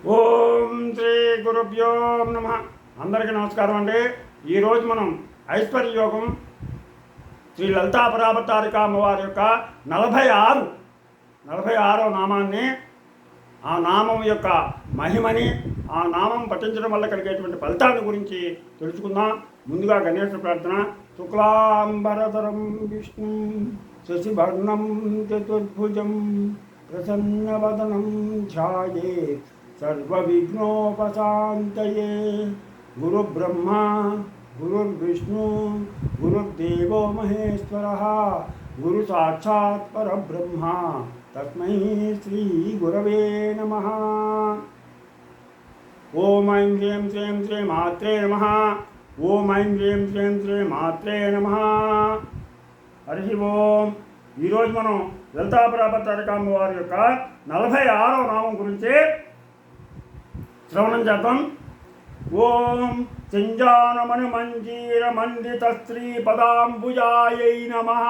ఓం శ్రీ గురుభ్యో నమ. అందరికీ నమస్కారం అండి. ఈరోజు మనం ఐశ్వర్య యోగం శ్రీ లలితా పరాభట్టారిక అమ్మవారి యొక్క 46వ నామాన్ని, ఆ నామం యొక్క మహిమని, ఆ నామం పఠించడం వల్ల కలిగేటువంటి ఫలితాన్ని గురించి తెలుసుకుందాం. ముందుగా గణేశ ప్రార్థన. శుక్లాంబరధరం విష్ణు శశివర్ణం చతుర్భుజం ప్రసన్నవదనం ధ్యాయేత్ సర్వవిఘ్నోపశాంతయే. గురుబ్రహ్మా గురుర్విష్ణు గురుర్దేవో మహేశ్వరః గురు సాక్షాత్ పరబ్రహ్మ తస్మై శ్రీ గురవే నమః. ఓం ఐం హ్రీం శ్రీం శ్రీ మాత్రే నమః. ఓం ఐం హ్రీం శ్రీం శ్రీ మాత్రే నమః. హరి ఓం. ఈరోజు మనం లలితా పరాభట్టారిక అమ్మవారి యొక్క 46వ నామం గురించి శ్రవణం చేద్దాం. ఓం చింజానమణి మంజీర మండిత శ్రీ పదాంబుజాయై నమః.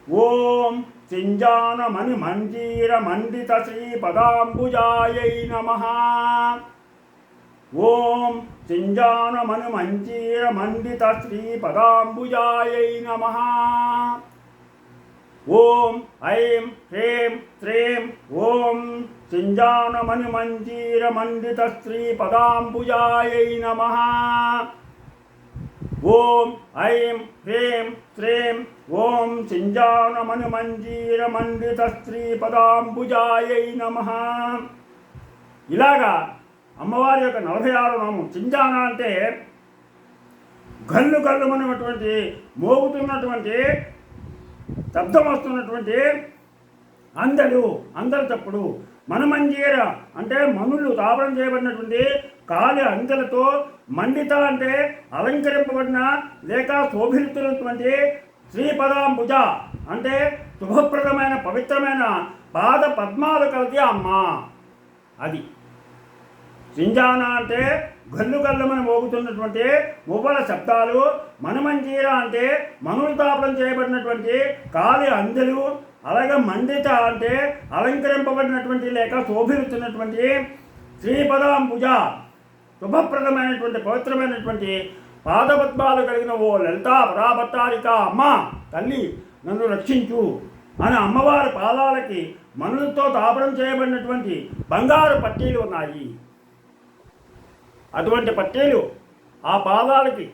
ఓం చింజానమణి మంజీర మండిత శ్రీ పదాంబుజాయై నమః. ఓం చింజానమణి మంజీర మండిత శ్రీ పదాంబుజాయై నమః. ఓం ఐం హ్రీం శ్రీం ఓం చింజానమణి మంజీర మండిత శ్రీ పదాంబుజాయై నమః. ఓం ఐం హ్రీం శ్రీం ఓం చింజానమణి మంజీర మండిత శ్రీ పదాంబుజాయై నమః. ఇలాగా అమ్మవారి యొక్క 46వ నామం. చింజాన అంటే గల్లు గల్లుమనేటువంటి మోగుతున్నటువంటి శబ్దం వస్తున్నటువంటి అందరు తప్పుడు. మనమంజీర అంటే మనులు తాపడం చేయబడినటువంటి కాలి అంచెలతో, మండిత అంటే అలంకరింపబడిన లేక శోభిస్తున్నటువంటి శ్రీపదాంబుజ అంటే శుభప్రదమైన పవిత్రమైన పాద పద్మాలు కలిగి అమ్మ. అది సింజాన అంటే గల్లు గల్లుమని మోగుతున్నటువంటి మువ్వల శబ్దాలు. మనమంజీర అంటే మనులు తాపడం చేయబడినటువంటి కాలి అందెలు. అలాగే మండిత అంటే అలంకరింపబడినటువంటి లేక శోభిస్తున్నటువంటి శ్రీపదాంబుజ శుభప్రదమైనటువంటి పవిత్రమైనటువంటి పాదపద్మాలు కలిగిన ఓ లలితా పరాభట్టారిక అమ్మ తల్లి నన్ను రక్షించు అని అమ్మవారి పాదాలకి మనులతో తాపడం చేయబడినటువంటి బంగారు పట్టీలు ఉన్నాయి. అటువంటి పట్టీలు ఆ పాదాలకి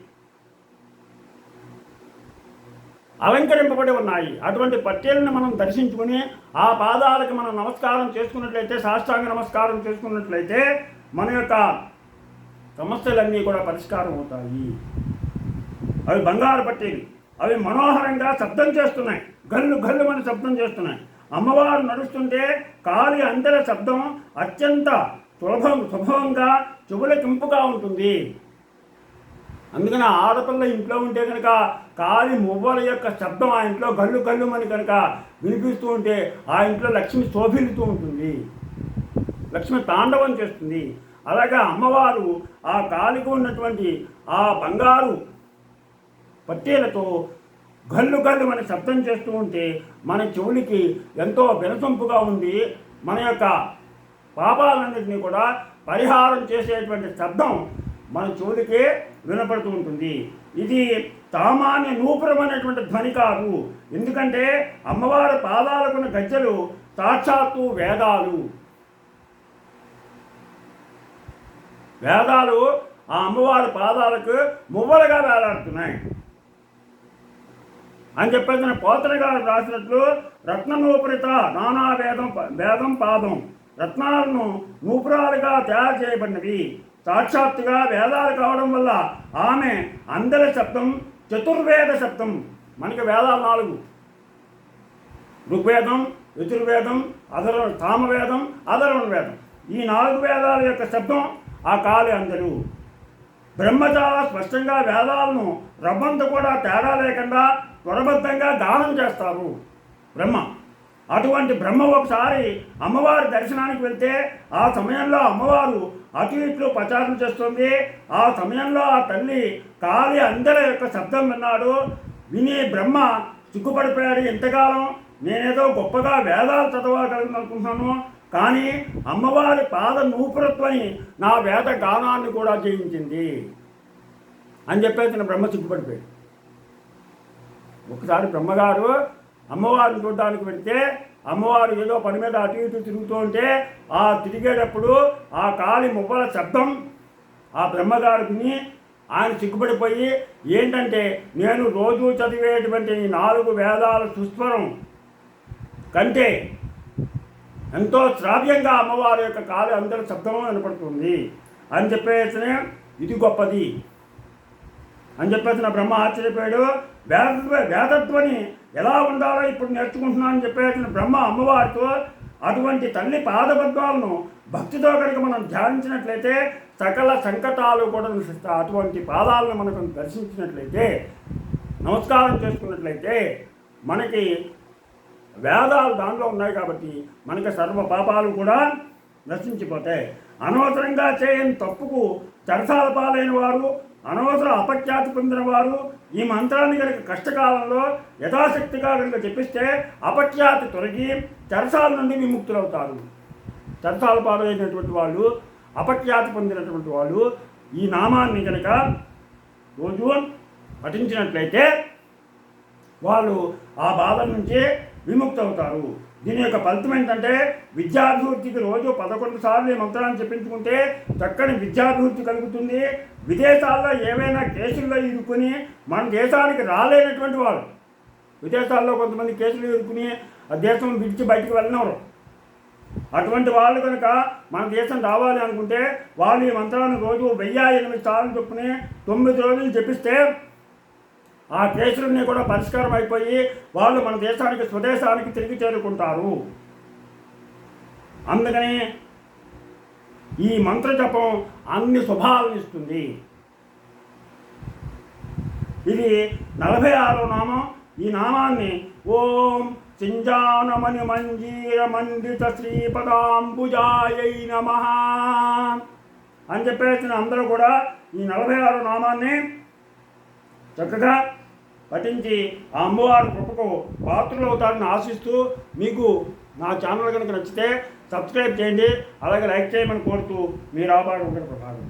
అలంకరింపబడి ఉన్నాయి. అటువంటి పట్టీలను మనం దర్శించుకుని ఆ పాదాలకి మనం నమస్కారం చేసుకున్నట్లయితే, సాష్టాంగ నమస్కారం చేసుకున్నట్లయితే మన యొక్క సమస్యలన్నీ కూడా పరిష్కారం అవుతాయి. అవి బంగారు పట్టీలు. అవి మనోహరంగా శబ్దం చేస్తున్నాయి. గల్లు గల్లు అని శబ్దం చేస్తున్నాయి. అమ్మవారు నడుస్తుంటే కాలి అందెల శబ్దం అత్యంత శుభంగా చెవులకింపుగా ఉంటుంది. అందుకని ఆడపిల్ల ఇంట్లో ఉంటే కనుక కాలి మువ్వల యొక్క శబ్దం ఆ ఇంట్లో గల్లు గల్లుమని కనుక వినిపిస్తూ ఉంటే ఆ ఇంట్లో లక్ష్మి శోభిల్లుతూ ఉంటుంది, లక్ష్మి తాండవం చేస్తుంది. అలాగే అమ్మవారు ఆ కాలికి ఉన్నటువంటి ఆ బంగారు పట్టీలతో గల్లు గల్లుమని శబ్దం చేస్తూ ఉంటే మన చెవులకి ఎంతో వినసొంపుగా ఉంది. మన యొక్క పాపాలన్నింటినీ కూడా పరిహారం చేసేటువంటి శబ్దం మన చెవులకే వినపడుతూ ఉంటుంది. ఇది సామాన్య నూపురమైనటువంటి ధ్వని కాదు. ఎందుకంటే అమ్మవారి పాదాలకున్న గజ్జలు సాక్షాత్తు వేదాలు. వేదాలు ఆ అమ్మవారి పాదాలకు మువ్వలుగా వేలాడుతున్నాయి అని చెప్పేసి పోతన గారు రాసినట్లు రత్ననూపురిత నానా వేదం పాదం. రత్నాలను నూపురాలుగా తయారు చేయబడినవి. సాక్షాత్తుగా వేదాలు కావడం వల్ల ఆమె అందెల శబ్దం చతుర్వేద శబ్దం. మనకి వేదాలు 4: ఋగ్వేదం, యజుర్వేదం, సామవేదం, అధర్వణ వేదం. ఈ 4 వేదాల యొక్క శబ్దం ఆ కాలి అందెలు. బ్రహ్మ చాలా స్పష్టంగా వేదాలను రవ్వంత కూడా తేడా లేకుండా త్వరబద్ధంగా గానం చేస్తారు బ్రహ్మ. అటువంటి బ్రహ్మ ఒకసారి అమ్మవారి దర్శనానికి వెళ్తే ఆ సమయంలో అమ్మవారు అటు ఇట్లు ప్రచారం చేస్తుంది. ఆ సమయంలో ఆ తల్లి కాలి అందెల యొక్క శబ్దం విన్నాడు. విని బ్రహ్మ సిగ్గుపడిపోయాడు. ఇంతకాలం నేనేదో గొప్పగా వేదాలు చదవగలను అనుకుంటున్నాను, కానీ అమ్మవారి పాద నూపురత్వని నా వేద గానాన్ని కూడా జయించింది అని చెప్పేసి నా బ్రహ్మ సిగ్గుపడిపోయాడు. ఒకసారి బ్రహ్మగారు అమ్మవారిని చూడడానికి వెళితే అమ్మవారు ఏదో పని మీద అటు ఇటు తిరుగుతూ ఉంటే ఆ తిరిగేటప్పుడు ఆ కాలి మువ్వల శబ్దం ఆ బ్రహ్మగారికి ఆయన సిగ్గుపడిపోయి, ఏంటంటే నేను రోజు చదివేటువంటి 4 వేదాల సుస్వరం కంటే ఎంతో శ్రావ్యంగా అమ్మవారి యొక్క కాలి అందరి శబ్దం వినపడుతుంది అని చెప్పేసి ఇది గొప్పది అని చెప్పేసి నా బ్రహ్మ ఆశ్చర్యపోయాడు. వేదత్వని ఎలా ఉండాలో ఇప్పుడు నేర్చుకుంటున్నానని చెప్పేసిన బ్రహ్మ అమ్మవారితో అటువంటి తల్లి పాదపద్మాలను భక్తితో కనుక మనం ధ్యానించినట్లయితే సకల సంకటాలు కూడా నశిస్తాయి. అటువంటి పాదాలను మనకు దర్శించినట్లయితే, నమస్కారం చేసుకున్నట్లయితే మనకి వేదాలు దాంట్లో ఉన్నాయి కాబట్టి మనకి సర్వ పాపాలు కూడా నశించిపోతాయి. అనవసరంగా చేయని తప్పుకు చెరసాల పాలైన వారు, అనవసర అపఖ్యాతి పొందిన వారు ఈ మంత్రాన్ని కనుక కష్టకాలంలో యథాశక్తిగా కనుక చెప్పిస్తే అపఖ్యాతి తొలగి చెరసాల నుండి విముక్తులవుతారు. చెరసాల పాలైనటువంటి వాళ్ళు, అపఖ్యాతి పొందినటువంటి వాళ్ళు ఈ నామాన్ని కనుక రోజు పఠించినట్లయితే వాళ్ళు ఆ బాధ నుంచి విముక్తి అవుతారు. దీని యొక్క ఫలితం ఏంటంటే విద్యాభివృద్ధికి రోజు 11 సార్లు ఈ మంత్రాన్ని చెప్పించుకుంటే చక్కని విద్యాభివృద్ధి కలుగుతుంది. విదేశాల్లో ఏవైనా కేసుల్లో ఇరుక్కుని మన దేశానికి రాలేనటువంటి వాళ్ళు, విదేశాల్లో కొంతమంది కేసులు ఇరుక్కుని ఆ దేశం విడిచి బయటికి వెళ్ళినవారు, అటువంటి వాళ్ళు కనుక మన దేశం రావాలి అనుకుంటే వాళ్ళు ఈ మంత్రాన్ని రోజు 1008 సార్లు చొప్పుని 9 రోజులు జపిస్తే ఆ కేసులన్నీ కూడా పరిష్కారం అయిపోయి వాళ్ళు మన దేశానికి స్వదేశానికి తిరిగి చేరుకుంటారు. అందుకని ఈ మంత్ర జపం అన్ని శుభాలను ఇస్తుంది. ఇది 46వ నామం. ఈ నామాన్ని ఓం చింజానమణి మంజీర మండిత శ్రీపదాంబుజాయై నమః అని చెప్పేసిన అందరూ కూడా ఈ 46వ నామాన్ని చక్కగా పఠించి ఆ అమ్మవారి కృపకు పాత్రలు అవుతారని ఆశిస్తూ, మీకు నా ఛానల్ కనుక నచ్చితే సబ్స్క్రైబ్ చేయండి, అలాగే లైక్ చేయమని కోరుతూ మీరు ఆభాగం ప్రభావం.